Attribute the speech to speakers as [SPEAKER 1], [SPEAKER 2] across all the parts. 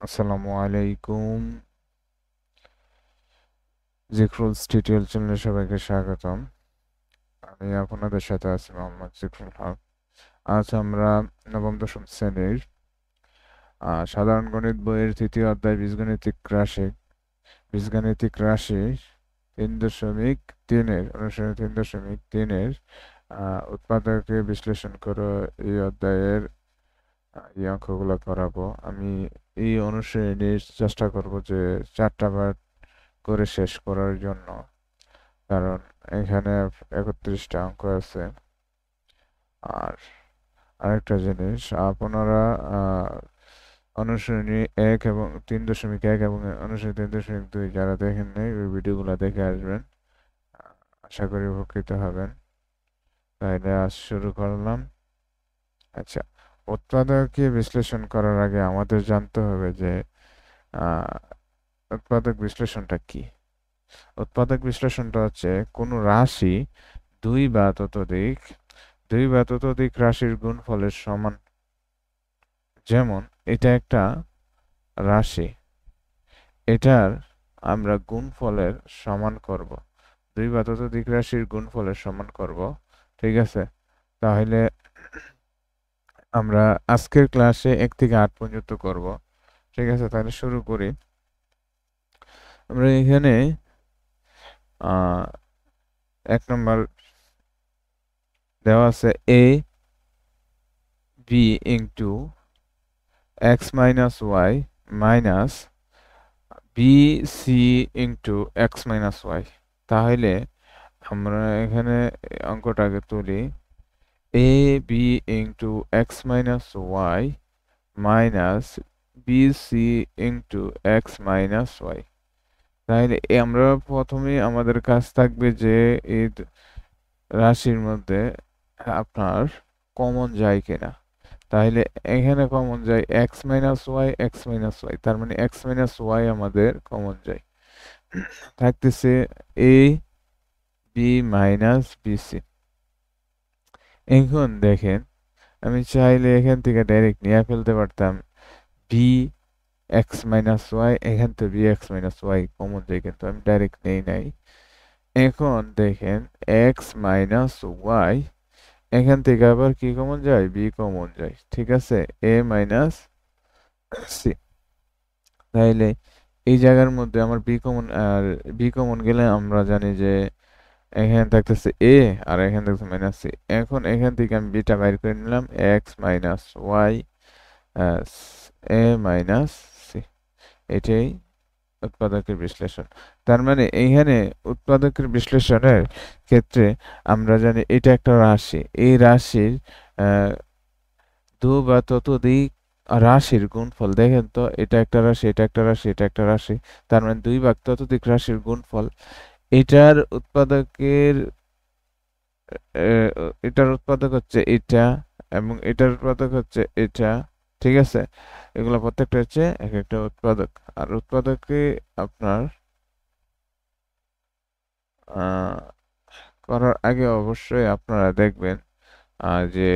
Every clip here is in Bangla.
[SPEAKER 1] আসসালামু আলাইকুম। জিক্রুলস টিউটোরিয়াল চ্যানেলে সবাইকে স্বাগতম। আমি আপনাদের সাথে আছি মোহাম্মদ জিক্রুল হক। আজ আমরা নবম দশম শ্রেণীর সাধারণ গণিত বইয়ের তৃতীয় অধ্যায় বীজগাণিতিক রাশি 3.3 অনুশীলনী 3.3 উৎপাদকে বিশ্লেষণ করে এই অধ্যায়ের এই অঙ্কগুলো করাবো। আমি এই অনুশীলনীর চেষ্টা করব যে 4টা বার করে শেষ করার জন্য, কারণ এখানে 31টা অঙ্ক আছে। আর আরেকটা জিনিস, আপনারা অনুশীলনী 1 এবং 3.1 এবং অনুশীলনী 3.2 যারা দেখেন নাই ওই ভিডিওগুলো দেখে আসবেন। আশা করি উপকৃত হবেন। তাহলে আজ শুরু করলাম। আচ্ছা, উৎপাদকে বিশ্লেষণ করার আগে আমাদের জানতে হবে যে উৎপাদক বিশ্লেষণটা কি। উৎপাদক বিশ্লেষণটা হচ্ছে কোনো রাশি দুই বা ততোধিক রাশির গুণফলের সমান। যেমন এটা একটা রাশি, এটার আমরা গুণফলের সমান করব, দুই বা ততোধিক রাশির গুণফলের সমান করব। ঠিক আছে, তাহলে আমরা আজকের ক্লাসে 1 থেকে 8 পর্যন্ত করব। ঠিক আছে, তাহলে শুরু করি। আমরা এখানে 1 নম্বর দেওয়া আছে a b into x minus y minus bc into x minus y। তাহলে আমরা এখানে অঙ্কটাকে তুলি a b into x minus y minus bc into x minus y। তাহলে আমরা প্রথমে আমাদের কাজ থাকবে যে এই রাশির মধ্যে আপনার কমন যায় কিনা। তাহলে এখানে কমন যায় x মাইনাস y, তার মানে x মাইনাস y আমাদের কমন যায়, থাকতেছে a b মাইনাস bc। এখন দেখেন, আমি চাইলে এখান থেকে ডাইরেক্ট নিয়ে ফেলতে পারতাম b x মাইনাস y, এখান থেকে b x minus y common যায়, কিন্তু আমি ডাইরেক্ট নেই নাই। এখন দেখেন x মাইনাস y, এখান থেকে আবার কি কমন যায়, b কমন যায়। ঠিক আছে, a মাইনাস c। তাইলে এই জায়গার মধ্যে আমার বি কমন গেলে আমরা জানি যে এখানে থাকতেছে a আর এখানে থাকতেছে মাইনাস c। এখন এখান থেকে আমি বিটা বাইর করে নিলাম, x minus y a minus c। এটাই উৎপাদকের বিশ্লেষণ। তার মানে এইখানে উৎপাদকের বিশ্লেষণের ক্ষেত্রে আমরা জানি এটা একটা রাশি, এই রাশির দু বা ততোধিক রাশির গুণফল। দেখেন তো, এটা একটা রাশি, এটা একটা রাশি, এটা একটা রাশি, তার মানে দুই বা ততোধিক রাশির গুণফল। এটার উৎপাদকের এটার উৎপাদক হচ্ছে এটা এবং এটার উৎপাদক হচ্ছে এটা। ঠিক আছে, এগুলো প্রত্যেকটা হচ্ছে এক একটা উৎপাদক। আর উৎপাদকে আপনার করার আগে অবশ্যই আপনারা দেখবেন যে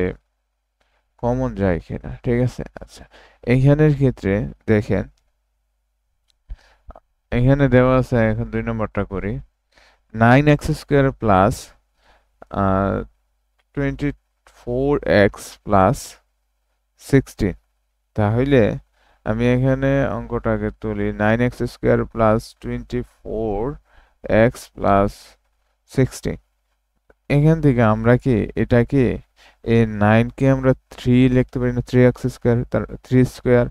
[SPEAKER 1] কমন যায় কিনা। ঠিক আছে, আচ্ছা এইখানের ক্ষেত্রে দেখেন এখানে দেওয়া আছে, এখন 2 নম্বরটা করি, 9x² প্লাস 24x প্লাস 16। তাহলে আমি এখানে অঙ্কটাকে তুলি, 9x² প্লাস 24x প্লাস 16। এখান থেকে আমরা কি এটাকে এই 9কে আমরা 3 লিখতে পারি না, 3x², তার 3 স্কয়ার,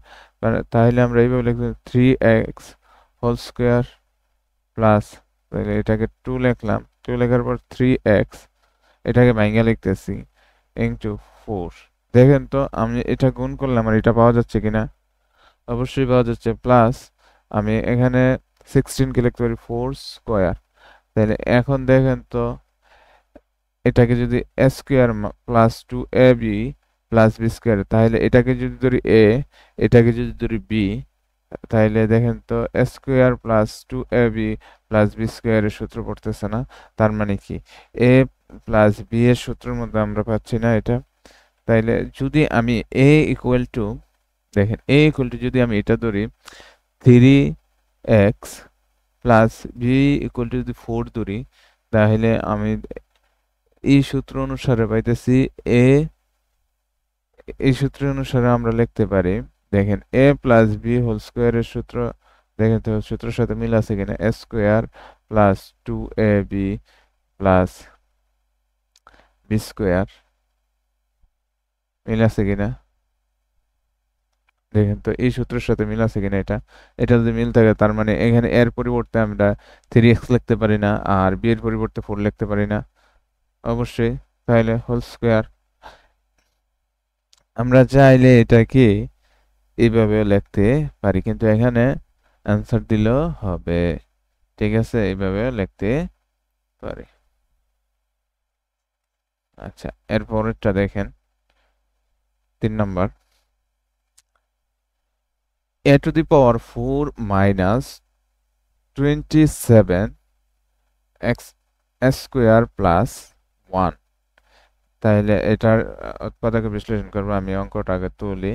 [SPEAKER 1] তাহলে আমরা এইভাবে লিখতে 3x হোল স্কয়ার প্লাস, তাহলে এটাকে 2 লিখলাম, 2 লেখার পর 3x, এটাকে ভাঙিয়ে লিখতেছি ইনটু 4। দেখেন তো আমি এটা গুণ করলে আমার এটা পাওয়া যাচ্ছে কিনা, অবশ্যই পাওয়া যাচ্ছে। প্লাস আমি এখানে 16কে লিখতে পারি 4 স্কয়ার। তাহলে এখন দেখেন তো, এটাকে যদি a square plus 2ab plus b square, তাহলে এটাকে যদি ধরি a, এটাকে যদি ধরি b, তাহলে দেখেন তো a square plus 2ab plus b স্কয়ারের সূত্র পড়তেছে না। তার মানে কি a প্লাস b এর সূত্রের মধ্যে আমরা পাচ্ছি না এটা। তাইলে যদি আমি a ইকুয়াল টু দেখেন a ইকুয়াল টু যদি আমি এটা ধরি 3x plus b equal to যদি 4 ধরি, তাহলে আমি এই সূত্র অনুসারে পাইতেছি a, এই সূত্র অনুসারে আমরা লিখতে পারি, দেখেন a প্লাস b হোল স্কোয়ারের সূত্র, দেখেন তো সূত্রের সাথে মিল আছে কিনা, a square plus 2ab plus b square, মিল আছে কিনা দেখেন তো, এই সূত্রের সাথে মিল আছে কিনা, এটা এটা যদি মিল থাকে তার মানে এখানে এর পরিবর্তে আমরা 3x লিখতে পারি না, আর b এর পরিবর্তে 4 লিখতে পারি না অবশ্যই, তাহলে হোল স্কোয়ার। আমরা চাইলে এটাকে এইভাবে লিখতে পারি, কিন্তু এখানে অ্যান্সার দিলেও হবে, ঠিক আছে, এইভাবে লিখতে পারি। আচ্ছা, এরপরেরটা দেখেন 3 number, a two the power 4 minus 27 x square plus 1, তাহলে এটার উৎপাদকে বিশ্লেষণ করবো। আমি অঙ্কটা আগে তুলি,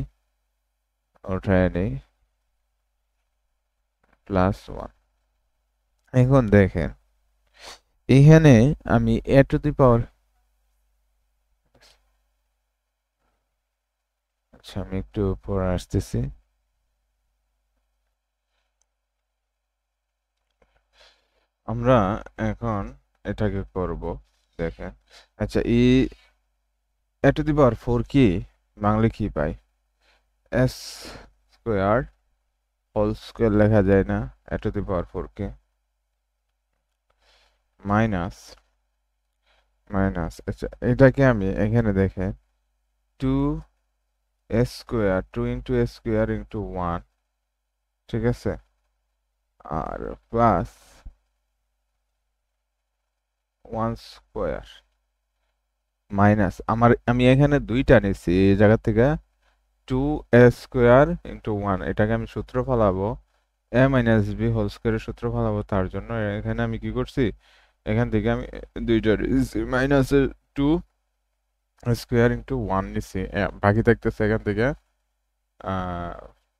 [SPEAKER 1] উঠায় নেই, প্লাস 1। এখন দেখেন এখানে আমি a টু দি পাওয়ার, আচ্ছা আমি একটু পরে আসতেছি, আমরা এখন এটাকে করব, দেখেন। আচ্ছা a টু দি পাওয়ার 4 কি বাংলা কি পাই, s স্কোয়ার হোল স্কোয়ার লেখা যায় না, a two the power 4 K minus minus, আচ্ছা এটাকে আমি এখানে দেখেন 2 স্কোয়ার 2 ইন্টু স্কোয়ার ইন্টু 1, ঠিক আছে, আর প্লাস 1 স্কোয়ার মাইনাস, আমি এখানে দুইটা নিছি এই জায়গা থেকে 2a স্কোয়ার ইন্টু 1, এটাকে আমি সূত্র ফলাবো a মাইনাস b হোল স্কোয়ারের সূত্র ফলাবো, তার জন্য এখানে আমি কি করছি, এখান থেকে আমি দুইটা মাইনাস 2 স্কোয়ার ইন্টু 1 নিছি, বাকি থাকতেছে এখান থেকে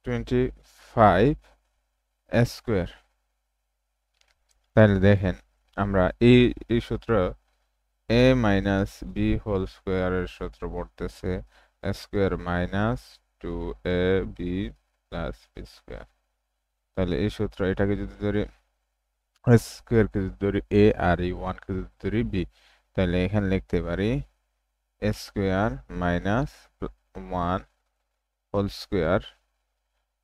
[SPEAKER 1] 25 স্কোয়ার। তাহলে দেখেন আমরা এই সূত্র a মাইনাস বি হোল স্কোয়ারের সূত্র পড়তেছে square minus 2ab plus B square, তাহলে এই সূত্র, এটাকে যদি ধরি স্কোয়ারকে যদি ধরি a আর এই 1 কে যদি ধরি b, তাহলে এখানে লিখতে পারি স্কোয়ার মাইনাস 1 হোল স্কোয়ার,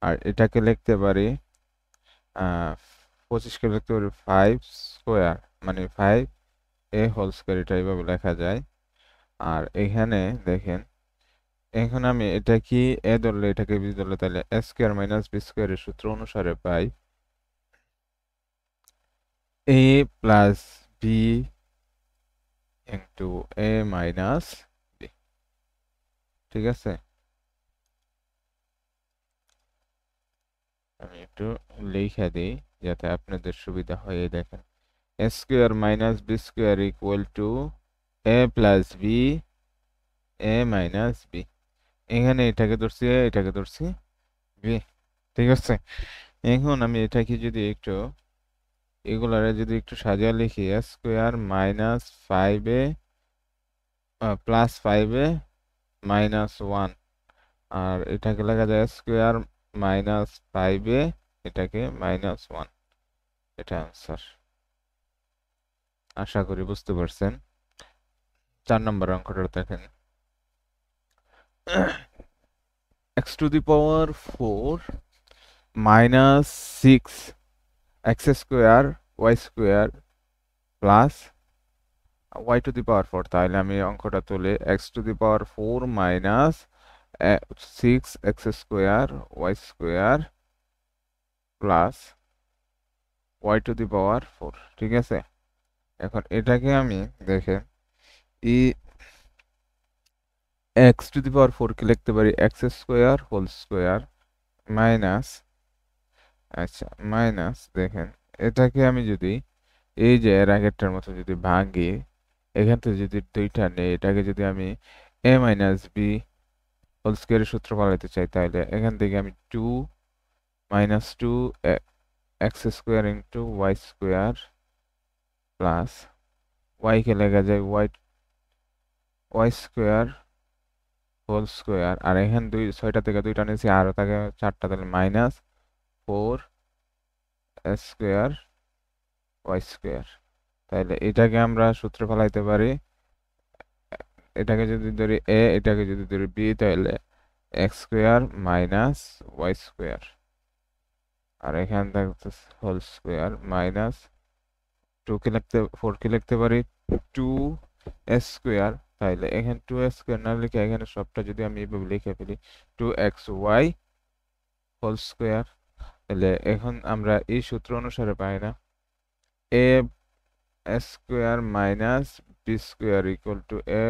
[SPEAKER 1] আর এটাকে লিখতে পারি 25 কে লিখতে পারি 5 স্কোয়ার, মানে 5a হোল স্কোয়ার, এটা এইভাবে লেখা যায়। আর এখানে দেখেন, এখন আমি এটা কি এ ধরলে এটাকে বি ধরলে, তাহলে এ স্কোয়ার মাইনাস বি স্কোয়ারের সূত্র অনুসারে পাই এ plus B into A minus B, ঠিক আছে, আমি একটু লিখে দিই যাতে আপনাদের সুবিধা হয়। দেখেন A square minus B square equal to A plus B A minus B, এখানে এটাকে ধরছি এ, এটাকে ধরছি বি, ঠিক আছে। এখন আমি এটাকে যদি একটু এগুলারে যদি একটু সাজিয়ে লিখি, A square minus 5a plus 5a minus 1, আর এটাকে লেখা যায় স্কোয়ার মাইনাস 5a, এটাকে মাইনাস 1, এটা আনসার। আশা করি বুঝতে পারছেন। 4 নম্বর অঙ্কটা দেখেন, x to the power 4 minus 6 X square Y square plus y to the power 4, তাহলে আমি অঙ্কটা তুলে x to the power 4 minus 6 X square Y square plus y to the power 4, ঠিক আছে। এখন এটাকে আমি দেখেন ই x টু দি পাওয়ার 4 কে লিখতে পারি X square whole square minus, আচ্ছা মাইনাস, দেখেন এটাকে আমি যদি এই যে এর আগেরটার মতো যদি ভাঙি, এখান থেকে যদি দুইটা নেই, এটাকে যদি আমি a মাইনাস বি হোল স্কোয়ারের সূত্র পাল্টাতে চাই, তাহলে এখান থেকে আমি 2 minus 2 X square into Y square plus Y কে লেখা যায় ওয়াই স্কোয়ার হোল স্কোয়ার, আর এখানে 6টা থেকে 2টা নিয়েছি, আরও থাকে 4টা, তাহলে মাইনাস 4 স্কোয়ার ওয়াই স্কোয়ার। তাহলে এটাকে আমরা সূত্র ফেলাইতে পারি, এটাকে যদি ধরি এ, এটাকে যদি ধরি বি, তাহলে X square minus Y square, আর এখানে থাকছে হোল স্কোয়ার মাইনাস 4 কে লিখতে পারি 2 স্কোয়ার। তাহলে এখানে 2 স্কোয়ার না লিখে এখানে সবটা যদি আমি এইভাবে লিখে ফেলি 2xy হোল স্কোয়ার, তাহলে এখন আমরা এই সূত্র অনুসারে পাই না A square minus B square equal to A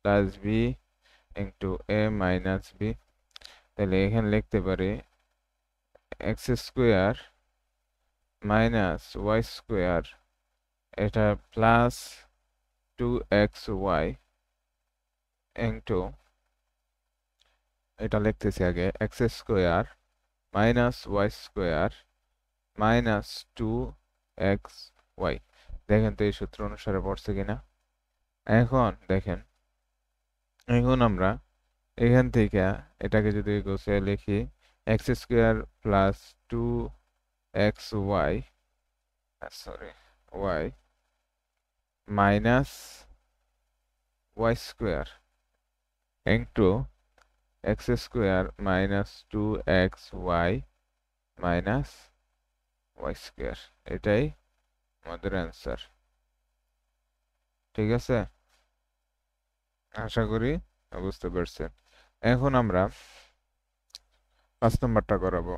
[SPEAKER 1] plus B into A minus B. তাহলে এখানে লিখতে পারি X square minus Y square, এটা প্লাস 2xy ইন্টু, এটা লিখতেছি আগে, X square minus Y square minus 2xy। দেখেন তো এই সূত্র অনুসারে পড়ছে কিনা। এখন দেখেন, এখন আমরা এখান থেকে এটাকে যদি গোছায় লিখি X square plus 2xy, sorry Y minus Y square into X square minus 2xy minus Y square, এটাই আমাদের অ্যান্সার। ঠিক আছে, আশা করি বুঝতে পারছেন। এখন আমরা 5 নম্বরটা করাবো।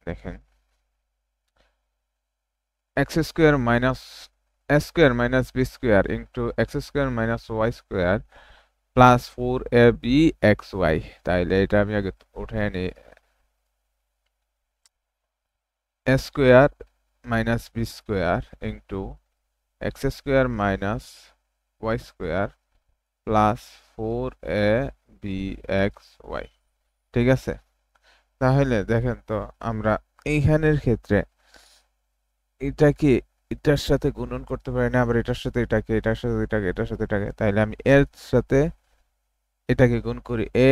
[SPEAKER 1] দেখেন X square minus S square minus B square into X square minus Y square plus 4abxy। তাইলে এটা আমি আগে উঠে নিই, A square minus B square into X square minus Y square plus 4abxy। ঠিক আছে, তাহলে দেখেন তো আমরা এইখানের ক্ষেত্রে এটাকে এটার সাথে গুণন করতে পারি না, আবার এটার সাথে এটাকে, এটার সাথে এটাকে, এটার সাথে এটাকে, তাইলে আমি এর সাথে এটাকে গুণ করি এ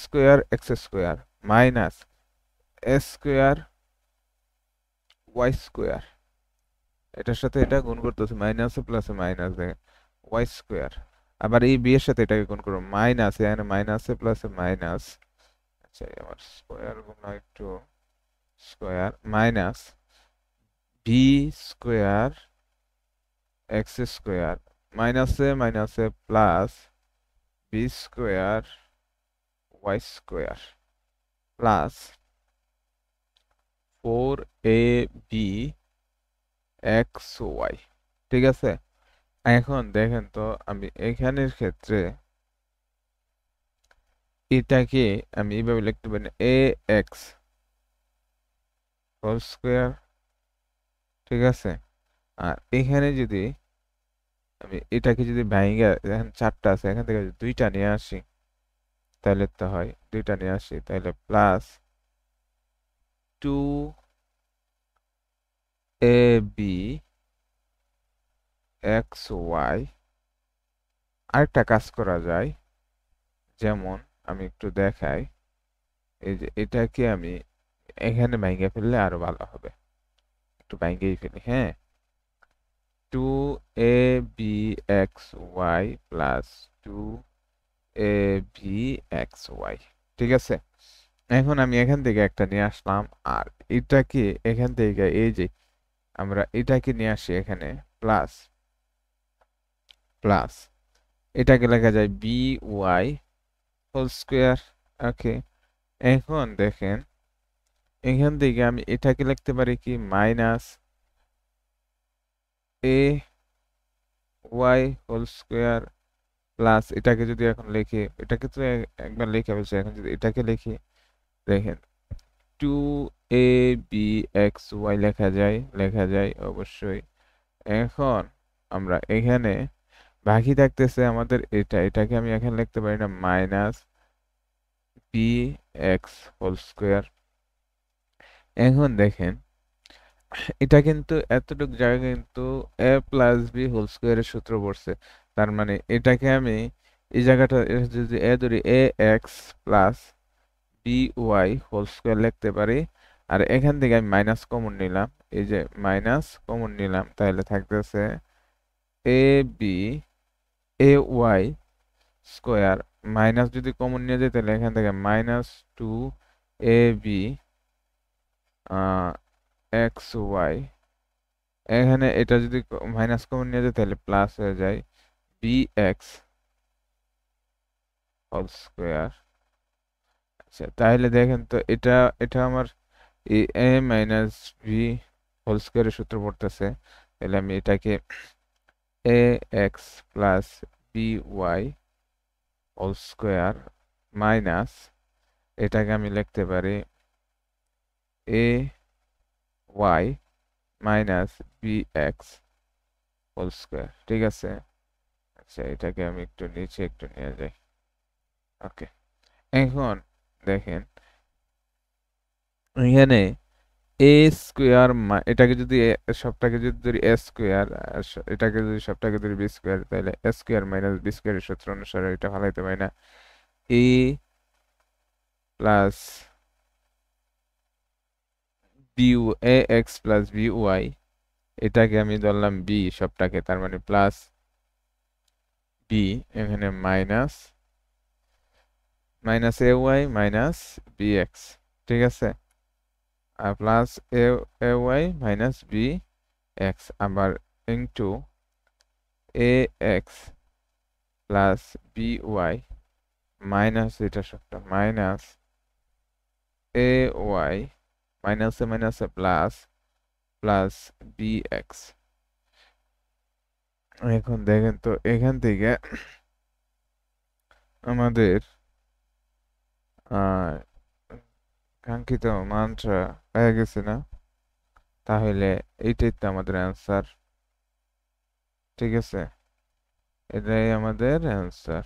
[SPEAKER 1] স্কোয়ার এক্স স্কোয়ার মাইনাস এ স্কোয়ার ওয়াই স্কোয়ার, এটার সাথে এটা গুণ করতেছে মাইনাসে প্লাসে মাইনাস, দেখেন ওয়াই স্কোয়ার, আবার এই বি এর সাথে এটাকে গুণ করবো মাইনাস, এখানে মাইনাসে প্লাসে মাইনাস, আচ্ছা আমার স্কোয়ার গুণ একটু square minus B square X square মাইনাসে মাইনাসে plus B square Y square plus 4abxy। ঠিক আছে, এখন দেখেন তো আমি এখানের ক্ষেত্রে এটাকে আমি এইভাবে লিখতে পারি এ এক্স হোল স্কোয়ার। ঠিক আছে, আর এখানে যদি আমি এটাকে যদি ভাঙা, এখন 4টা আছে, এখান থেকে যদি 2টা নিয়ে আসি তাহলে তো হয়, 2টা নিয়ে আসি তাহলে প্লাস 2abxy। আরেকটা কাজ করা যায়, যেমন আমি একটু দেখাই, এই যে এটাকে আমি এখানে ভাঙে ফেললে আরো ভালো হবে, একটু ভাঙেই ফেলি। হ্যাঁ, 2abxy প্লাস 2abxy। ঠিক আছে, এখন আমি এখান থেকে একটা নিয়ে আসলাম, আর এটাকে এখান থেকে এই যে আমরা এটাকে নিয়ে আসি এখানে প্লাস প্লাস এটাকে লেখা যায় বি ওয়াই হোল স্কোয়ার। ওকে, এখন দেখেন এখান থেকে আমি এটাকে লিখতে পারি কি minus A Y whole square plus, এটাকে যদি এখন লিখি, এটাকে তো একবার লিখে ফেলছি, এখন যদি এটাকে লিখি দেখেন 2abxy লেখা যায় অবশ্যই। এখন আমরা এখানে বাকি থাকতেছে আমাদের এটাকে আমি এখন লিখতে পারি না minus B X whole square. এখন দেখেন এটা কিন্তু এতটুকু জায়গা কিন্তু এ প্লাস বি হোল স্কোয়ারের সূত্র পড়ছে। তার মানে এটাকে আমি এই জায়গাটা যদি এ ধরি A X plus B Y whole square লিখতে পারি। আর এখান থেকে আমি মাইনাস কমন নিলাম, এই যে মাইনাস কমন নিলাম, তাহলে থাকতেছে A B A Y square minus যদি কমন নিয়ে যায় তাহলে এখান থেকে minus two A B x Y, এখানে এটা যদি মাইনাস কমন নিয়ে যায় তাহলে প্লাস হয়ে যায় বি এক্স হোল স্কোয়ার। আচ্ছা তাহলে দেখেন তো এটা এটা আমার এ মাইনাস বি হোল স্কোয়ারের সূত্র পড়তেছে। তাহলে আমি এটাকে A X plus B Y whole square minus এটাকে আমি লিখতে পারি A Y minus B X whole square. ঠিক আছে, আচ্ছা এটাকে আমি একটু নিচে একটু নিয়ে যাই। ওকে, এখন দেখেন এখানে এ স্কোয়ার এটাকে যদি সবটাকে যদি ধরি এ স্কোয়ার আর এটাকে যদি সবটাকে ধরি বি স্কোয়ার, তাহলে এ স্কোয়ার মাইনাস বি স্কোয়ারের সূত্র অনুসারে এটা ফালাইতে পারি না। A plus B A X plus B Y, এটাকে আমি ধরলাম বি সবটাকে, তার মানে প্লাস বি এখানে minus minus A Y minus B X. ঠিক আছে, আর plus A Y minus B X আবার into A X plus B Y minus এটা সবটা মাইনাস এ ওয়াই মাইনাসে মাইনাসে প্লাস প্লাস বি এক্স। এখন দেখেন তো এখান থেকে আমাদের কাঙ্ক্ষিত মানটা পেয়ে গেছে না? তাহলে এইটাই তো আমাদের অ্যান্সার। ঠিক আছে, এটাই আমাদের অ্যান্সার।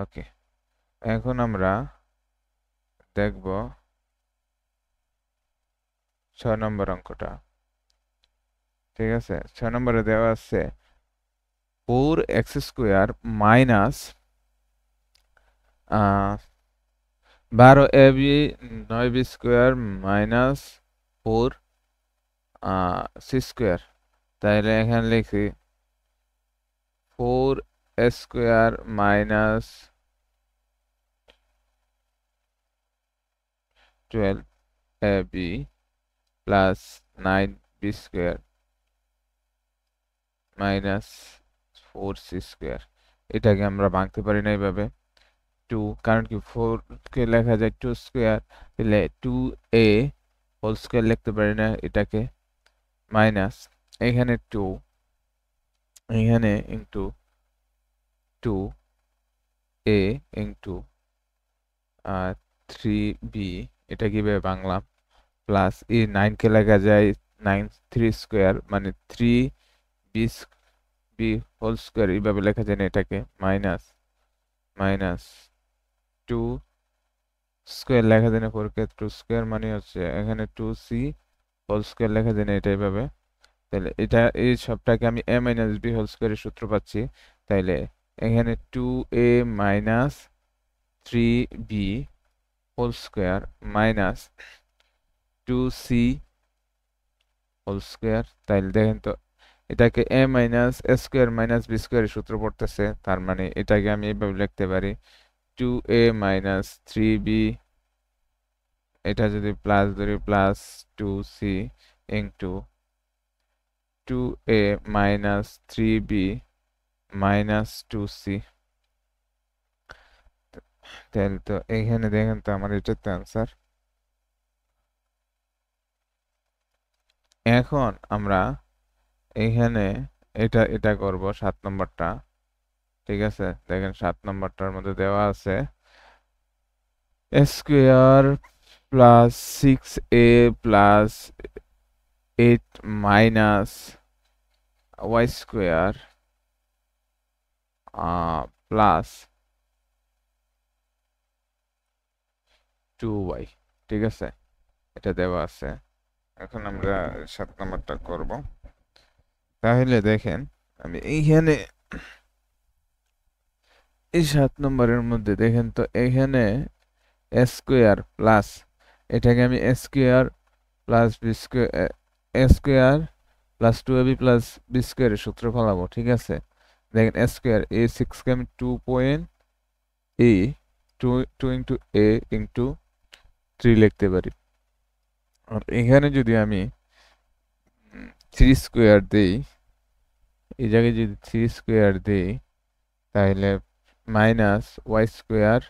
[SPEAKER 1] ওকে, এখন আমরা দেখব 6 নম্বর অঙ্কটা। ঠিক আছে, 6 নম্বরে দেওয়া আছে 4x square minus 12ab 9b square minus 4c square. তাহলে এখানে লিখি 4 square minus 12ab plus 9b square minus 4c square. এটাকে আমরা ভাঙতে পারি না এইভাবে 2, কারণ কি 4 কে লেখা যায় 2 স্কোয়ার, তাহলে 2a হোল স্কোয়ার লিখতে পারি না এটাকে, মাইনাস এখানে 2 এখানে ইন্টু 2a ইন্টু 3b, এটা কিভাবে বাংলাম, প্লাস এই 9 কে লেখা যায় 9 3 স্কোয়ার মানে 3b বি হোল স্কোয়ার, এইভাবে লেখা যায় না এটাকে, মাইনাস মাইনাস 2 স্কোয়ার লেখা যায় না 4 কে 2 স্কোয়ার মানে হচ্ছে এখানে 2c হোল স্কোয়ার লেখা যায় না এটা এইভাবে। তাহলে এটা এই সবটাকে আমি a মাইনাস বি হোল স্কোয়ারের সূত্র পাচ্ছি। তাইলে এখানে 2a minus 3b whole square minus 2c whole square. তাইলে দেখেন তো এটাকে a minus square minus B স্কোয়ারের সূত্র পড়তেছে, তার মানে এটাকে আমি এইভাবে লিখতে পারি 2a মাইনাস 3b, এটা যদি প্লাস ধরি plus 2c into 2a minus 3b minus 2c। তাহলে তো এইখানে দেখেন তো আমার এটার তো অ্যান্সার। এখন আমরা এইখানে এটা এটা করব 7 নম্বরটা। ঠিক আছে, দেখেন 7 নম্বরটার মধ্যে দেওয়া আছে square plus 6a plus 8 minus Y square plus 2y, ঠিক আছে, এটা দেওয়া আছে। এখন আমরা 7 নম্বরটা করব। তাহলে দেখেন আমি এইখানে এই 7 নম্বরের মধ্যে দেখেন তো এখানে স্কোয়ার প্লাস, এটাকে আমি square plus B square, square plus 2ab plus B স্কোয়ারের সূত্র ফলাবো, ঠিক আছে। দেখেন স্কোয়ার এ 6কে আমি 2 পয়েন্ট এ 2 ইন্টু এ ইন্টু 3 লিখতে পারি। আর এখানে যদি আমি 3 স্কোয়ার দিই, এই জায়গায় যদি 3 স্কোয়ার দিই, তাহলে minus Y square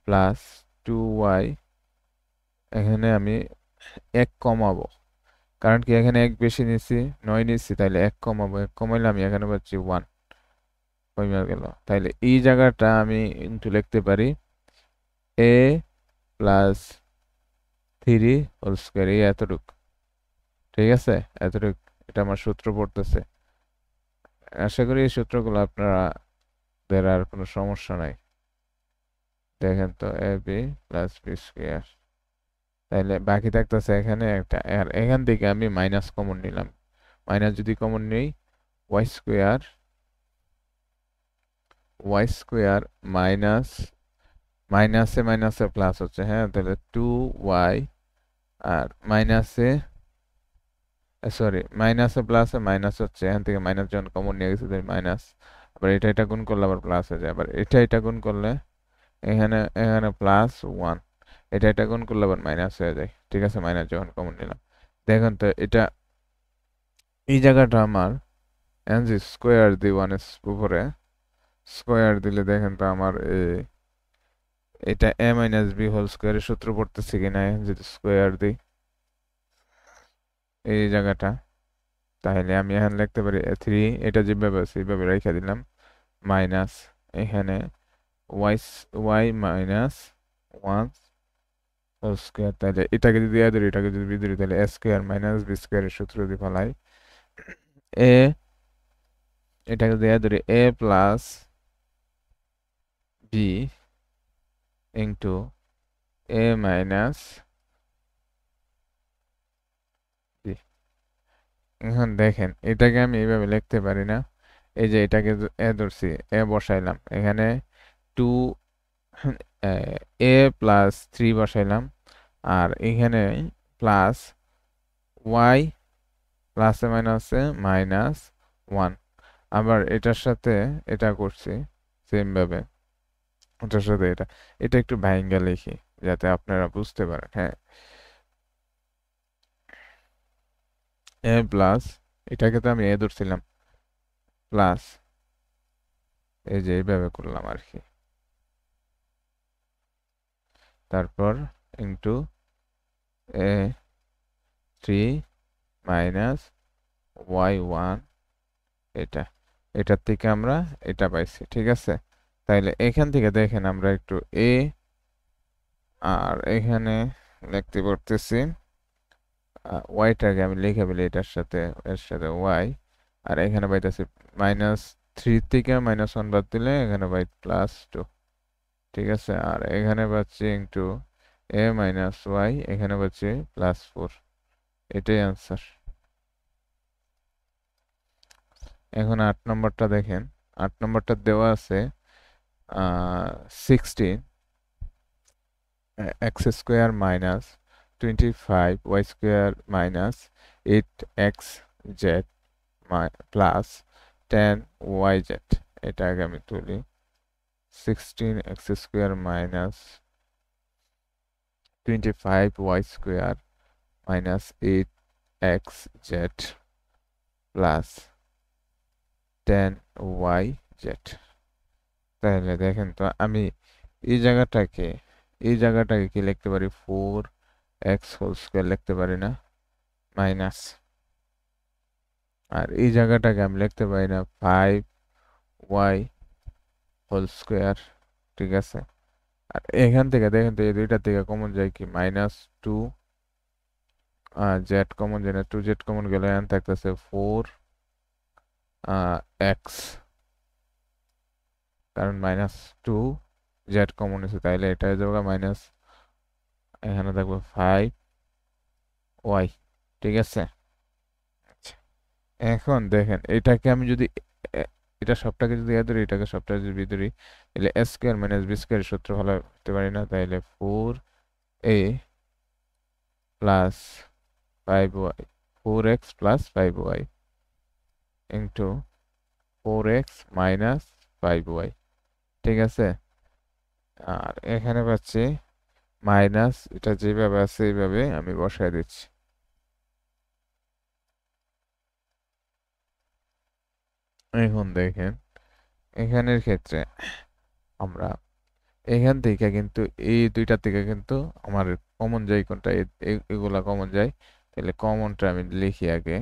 [SPEAKER 1] plus 2y, এখানে আমি 1 কমাবো, কারণ কি এখানে 1 বেশি নিচ্ছি, 9 নিচ্ছি, তাহলে 1 কমাবো, 1 কমাইলে আমি এখানে পাচ্ছি 1 কমে গেল। তাহলে এই জায়গাটা আমি কিন্তু লিখতে পারি a প্লাস 3 হোল স্কোয়ার, এই এতটুক, ঠিক আছে, এতটুক। এটা আমার সূত্র পড়তেছে। আশা করি এই সূত্রগুলো আপনারা আর কোনো সমস্যা নাই। দেখেন তো A B plus B square, তাহলে বাকি থাকতেছে এখানে একটা, আর এখান থেকে আমি মাইনাস কমন নিলাম। মাইনাস যদি কমন নেই, ওয়াই স্কোয়ার মাইনাস মাইনাসে মাইনাসে প্লাস হচ্ছে, হ্যাঁ, তাহলে 2y আর মাইনাসে, সরি, মাইনাসে প্লাসে মাইনাস হচ্ছে, এখান থেকে মাইনাস যখন কমন নিয়ে গেছে তাই মাইনাস, আবার এটা গুণ করলে আবার প্লাস হয়ে যায়, আবার এটা গুণ করলে এখানে এখানে প্লাস 1, এটা গুণ করলে আবার মাইনাস হয়ে যায়, ঠিক আছে, মাইনাস যখন কমন নিলাম। দেখুন তো এটা এই জায়গাটা আমার এনজি স্কোয়ার দিই 1 এর উপরে স্কোয়ার দিলে দেখেন তো আমার এটা এ মাইনাস বি হোল স্কোয়ারের সূত্র পড়তেছে কিনা, যদি স্কোয়ার দিই এই জায়গাটা, তাহলে আমি এখানে লিখতে পারি 3, এটা যেভাবে আছে এইভাবে রেখে দিলাম, মাইনাস এখানে Y Y minus 1 whole square, তাহলে এটাকে যদি এ ধরি, এটাকে যদি বি ধরি, তাহলে এ স্কোয়ার মাইনাস বি স্কোয়ারের সূত্র যদি ফেলাই, এ এটাকে যদি এ ধরি এ plus B into A minus B. এখন দেখেন এটাকে আমি এইভাবে লিখতে পারি না, এই যে এটাকে এ ধরছি, এ বসাইলাম এখানে 2 এ প্লাস 3 বসাইলাম, আর এখানে প্লাস ওয়াই প্লাসে মাইনাসে মাইনাস 1, আবার এটার সাথে এটা করছি সেম ভাবে, এটার সাথে এটা একটু ভাইঙ্গা লিখি যাতে আপনারা বুঝতে পারেন, হ্যাঁ। এ প্লাস, এটাকে তো আমি এ ধরছিলাম, প্লাস এই যে এইভাবে করলাম আর কি, তারপর ইন্টু এ 3 মাইনাস ওয়াই 1, এটার থেকে আমরা এটা পাইছি, ঠিক আছে। তাইলে এখান থেকে দেখেন আমরা একটু এ, আর এখানে লিখতে পারতেছি ওয়াইটাকে আমি লিখে ফেলি এটার সাথে, এর সাথে ওয়াই, আর এখানে পাইতেছি -3 থেকে -1 বাদ দিলে এখানে পাই +2, ঠিক আছে। আর এখানে পাচ্ছি ইন্টু এ মাইনাস ওয়াই, এখানে পাচ্ছি +4, এটাই আনসার। এখন 8 নম্বরটা দেখেন, 8 নম্বরটা দেওয়া আছে 16 X square minus 25 Y square minus 8x Z plus 10 Y Z. এটা আগে আমি তুলি, 16 X square minus 25 Y square minus 8x Z plus 10 Y Z. তাহলে দেখেন তো আমি এই জায়গাটাকে কি লিখতে পারি, 4x হোল স্কোয়ার লিখতে পারি না, মাইনাস, আর এই জায়গাটাকে আমি লিখতে পারি না 5y হোল স্কোয়ার, ঠিক আছে। আর এখান থেকে দেখেন তো এই দুইটা থেকে কমন যায় কি, -2 জেড কমন যায় না, 2 জেড কমন গেলে এখানে থাকতেছে 4 x কারণ -2 z কমন আছে, তাইলে এটা হয়ে যাবে মাইনাস, এখানে থাকবে 5y। ঠিক আছে। আচ্ছা, এখন দেখেন এটাকে আমি যদি এটা সবটাকে যদি ধরি, এটাকে সবটা যদি বি ধরি, তাহলে এ স্কোয়ার মাইনাস বি স্কোয়ার সূত্র ভালো হতে পারি না, তাইলে 4a plus 5y, 4x plus 5y into 4x minus 5y। ঠিক আছে। আর এখানে পাচ্ছি মাইনাস, এটা যেভাবে আছে এইভাবে আমি বসায় দিচ্ছি। এখন দেখেন এখানের ক্ষেত্রে আমরা এখান থেকে কিন্তু এই দুইটা থেকে কিন্তু আমার কমন যায় কোনটা, এগুলা কমন যায়, তাহলে কমনটা আমি লিখি আগে।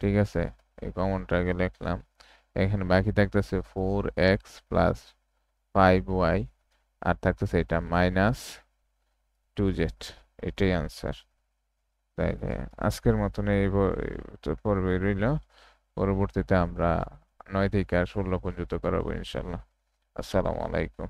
[SPEAKER 1] ঠিক আছে, এই কমনটা আগে লিখলাম। এখানে বাকি থাকতেছে 4x প্লাস 5y, আর থাকতেছে এটা -2z। এটাই আনসার। তাইলে আজকের মতন এই পর্বে রইল। পরবর্তীতে আমরা 9 থেকে 16 পর্যন্ত করাবো ইনশাল্লাহ। আসসালামু আলাইকুম।